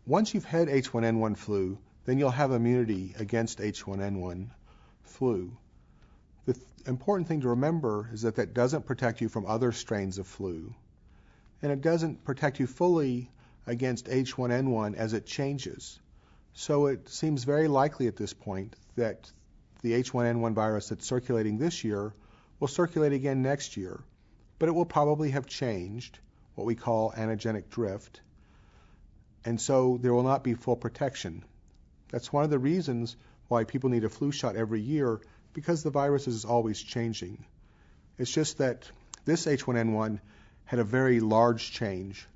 Once you've had H1N1 flu, then you'll have immunity against H1N1 flu. The important thing to remember is that that doesn't protect you from other strains of flu, and it doesn't protect you fully against H1N1 as it changes. So it seems very likely at this point that the H1N1 virus that's circulating this year will circulate again next year, but it will probably have changed, what we call antigenic drift, and so there will not be full protection. That's one of the reasons why people need a flu shot every year, because the virus is always changing. It's just that this H1N1 had a very large change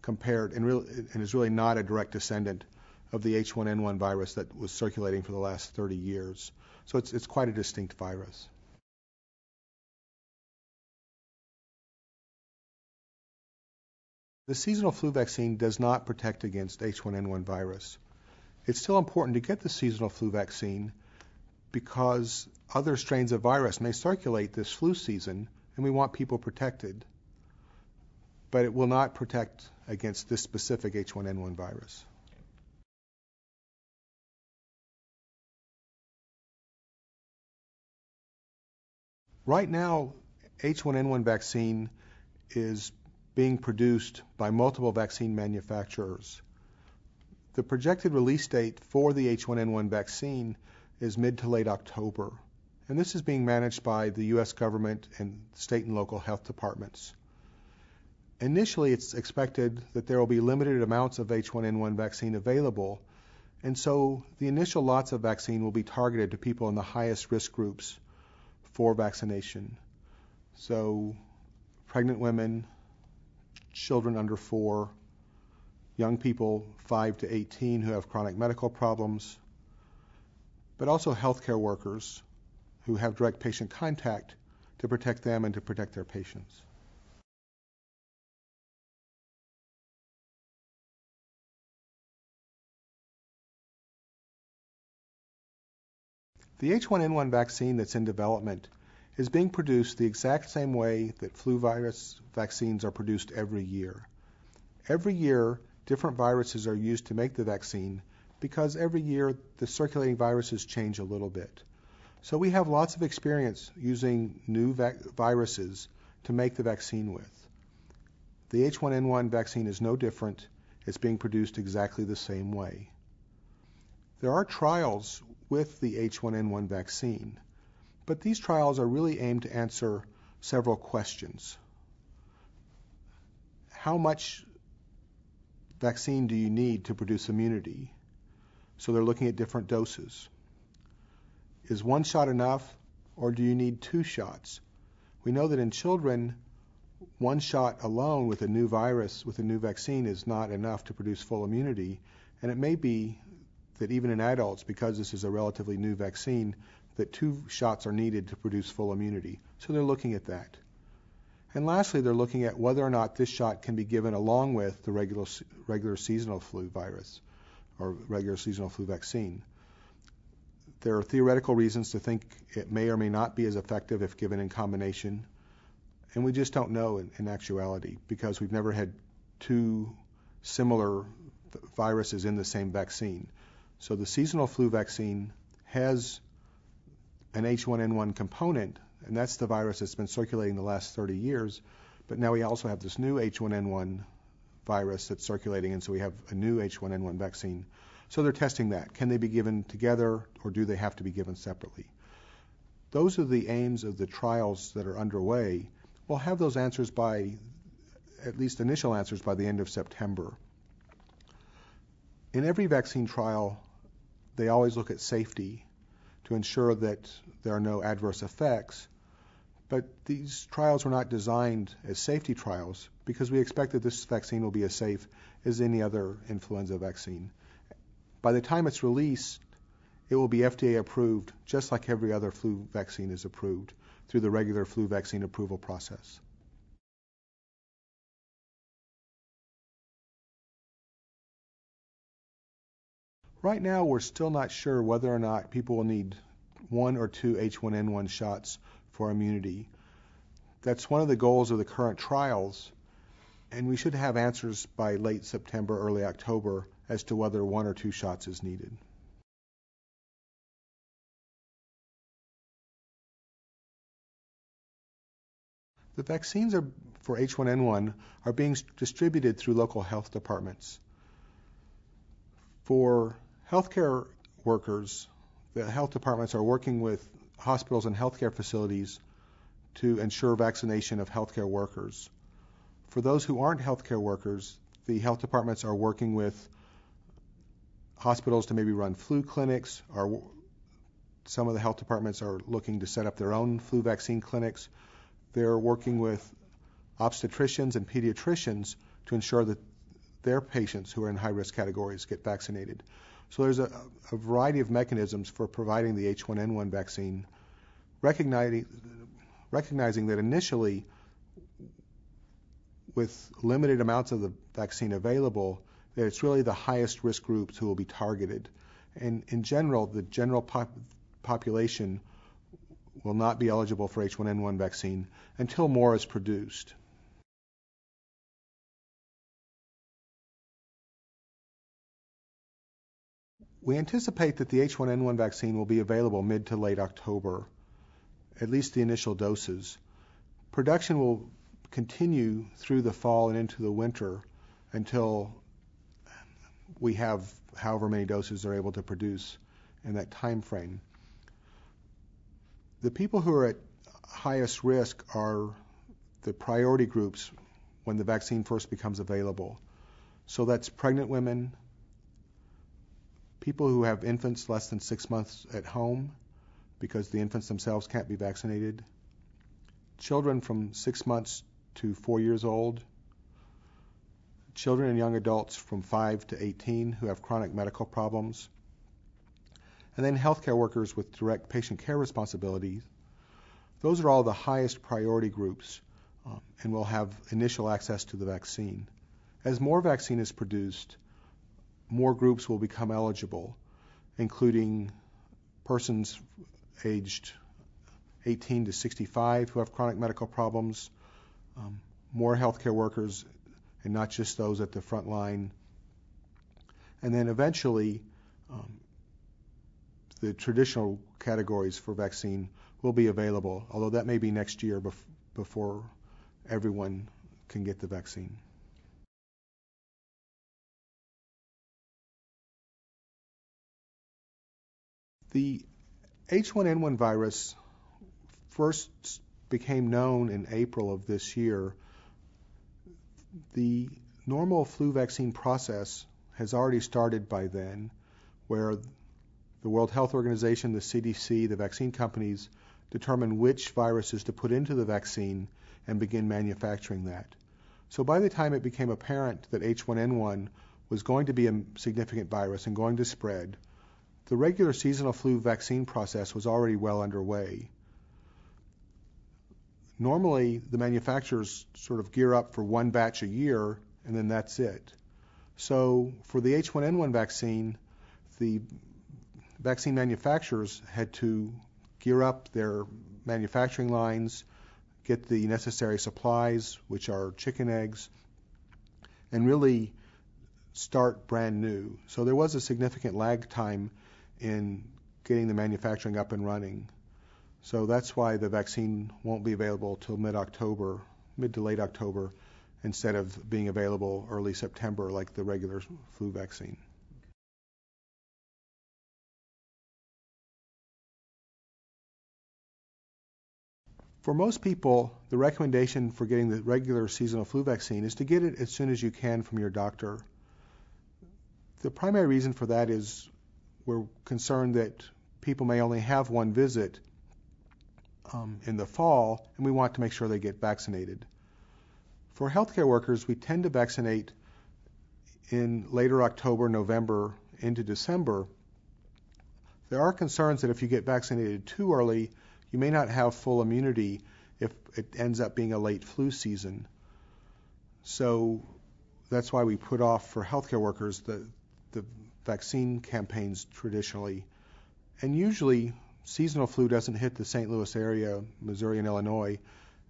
compared, and is really not a direct descendant of the H1N1 virus that was circulating for the last 30 years. So it's quite a distinct virus. The seasonal flu vaccine does not protect against H1N1 virus. It's still important to get the seasonal flu vaccine because other strains of virus may circulate this flu season, and we want people protected. But it will not protect against this specific H1N1 virus. Right now, H1N1 vaccine is being produced by multiple vaccine manufacturers. The projected release date for the H1N1 vaccine is mid to late October, and this is being managed by the U.S. government and state and local health departments. Initially, it's expected that there will be limited amounts of H1N1 vaccine available, and so the initial lots of vaccine will be targeted to people in the highest risk groups for vaccination. So pregnant women, children under 4, young people 5 to 18 who have chronic medical problems, but also healthcare workers who have direct patient contact to protect them and to protect their patients. The H1N1 vaccine that's in development is being produced the exact same way that flu virus vaccines are produced every year. Every year, different viruses are used to make the vaccine because every year the circulating viruses change a little bit. So we have lots of experience using new viruses to make the vaccine with. The H1N1 vaccine is no different. It's being produced exactly the same way. There are trials with the H1N1 vaccine, but these trials are really aimed to answer several questions. How much vaccine do you need to produce immunity? So they're looking at different doses. Is one shot enough, or do you need 2 shots? We know that in children, 1 shot alone with a new virus, with a new vaccine, is not enough to produce full immunity, and it may be that even in adults, because this is a relatively new vaccine, that 2 shots are needed to produce full immunity. So they're looking at that. And lastly, they're looking at whether or not this shot can be given along with the regular seasonal flu virus or regular seasonal flu vaccine. There are theoretical reasons to think it may or may not be as effective if given in combination, and we just don't know in actuality because we've never had 2 similar viruses in the same vaccine. So the seasonal flu vaccine has an H1N1 component, and that's the virus that's been circulating the last 30 years, but now we also have this new H1N1 virus that's circulating, and so we have a new H1N1 vaccine. So they're testing that. Can they be given together, or do they have to be given separately? Those are the aims of the trials that are underway. We'll have those answers by, at least initial answers, by the end of September. In every vaccine trial, they always look at safety to ensure that there are no adverse effects. But these trials were not designed as safety trials because we expect that this vaccine will be as safe as any other influenza vaccine. By the time it's released, it will be FDA approved just like every other flu vaccine is approved through the regular flu vaccine approval process. Right now, we're still not sure whether or not people will need 1 or 2 H1N1 shots for immunity. That's one of the goals of the current trials, And we should have answers by late September, early October as to whether 1 or 2 shots is needed. The vaccines for H1N1 are being distributed through local health departments. For healthcare workers, the health departments are working with hospitals and healthcare facilities to ensure vaccination of healthcare workers. For those who aren't healthcare workers, the health departments are working with hospitals to maybe run flu clinics, or some of the health departments are looking to set up their own flu vaccine clinics. They're working with obstetricians and pediatricians to ensure that their patients who are in high-risk categories get vaccinated. So there's a variety of mechanisms for providing the H1N1 vaccine, recognizing that initially, with limited amounts of the vaccine available, that it's really the highest risk groups who will be targeted. And in general, the general population will not be eligible for H1N1 vaccine until more is produced. We anticipate that the H1N1 vaccine will be available mid to late October, at least the initial doses. Production will continue through the fall and into the winter until we have however many doses they're able to produce in that time frame. The people who are at highest risk are the priority groups when the vaccine first becomes available. So that's pregnant women, people who have infants less than 6 months at home because the infants themselves can't be vaccinated, children from 6 months to 4 years old, children and young adults from 5 to 18 who have chronic medical problems, and then healthcare workers with direct patient care responsibilities. Those are all the highest priority groups and will have initial access to the vaccine. As more vaccine is produced, more groups will become eligible, including persons aged 18 to 65 who have chronic medical problems, more healthcare workers, and not just those at the front line. And then eventually, the traditional categories for vaccine will be available, although that may be next year before everyone can get the vaccine. The H1N1 virus first became known in April of this year. The normal flu vaccine process has already started by then, where the World Health Organization, the CDC, the vaccine companies determine which viruses to put into the vaccine and begin manufacturing that. So by the time it became apparent that H1N1 was going to be a significant virus and going to spread, the regular seasonal flu vaccine process was already well underway. Normally, the manufacturers sort of gear up for one batch a year, and then that's it. So for the H1N1 vaccine, the vaccine manufacturers had to gear up their manufacturing lines, get the necessary supplies, which are chicken eggs, and really start brand new. So there was a significant lag time in getting the manufacturing up and running. So that's why the vaccine won't be available till mid-October, mid to late October, instead of being available early September like the regular flu vaccine. For most people, the recommendation for getting the regular seasonal flu vaccine is to get it as soon as you can from your doctor. The primary reason for that is we're concerned that people may only have one visit in the fall, and we want to make sure they get vaccinated. For healthcare workers, we tend to vaccinate in later October, November, into December. There are concerns that if you get vaccinated too early, you may not have full immunity if it ends up being a late flu season. So that's why we put off for healthcare workers the vaccine campaigns traditionally. And usually seasonal flu doesn't hit the St. Louis area, Missouri and Illinois,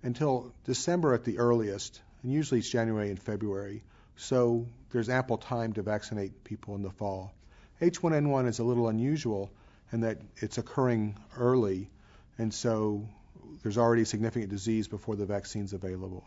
until December at the earliest. and usually it's January and February. So there's ample time to vaccinate people in the fall. H1N1 is a little unusual in that it's occurring early, and so there's already significant disease before the vaccine's available.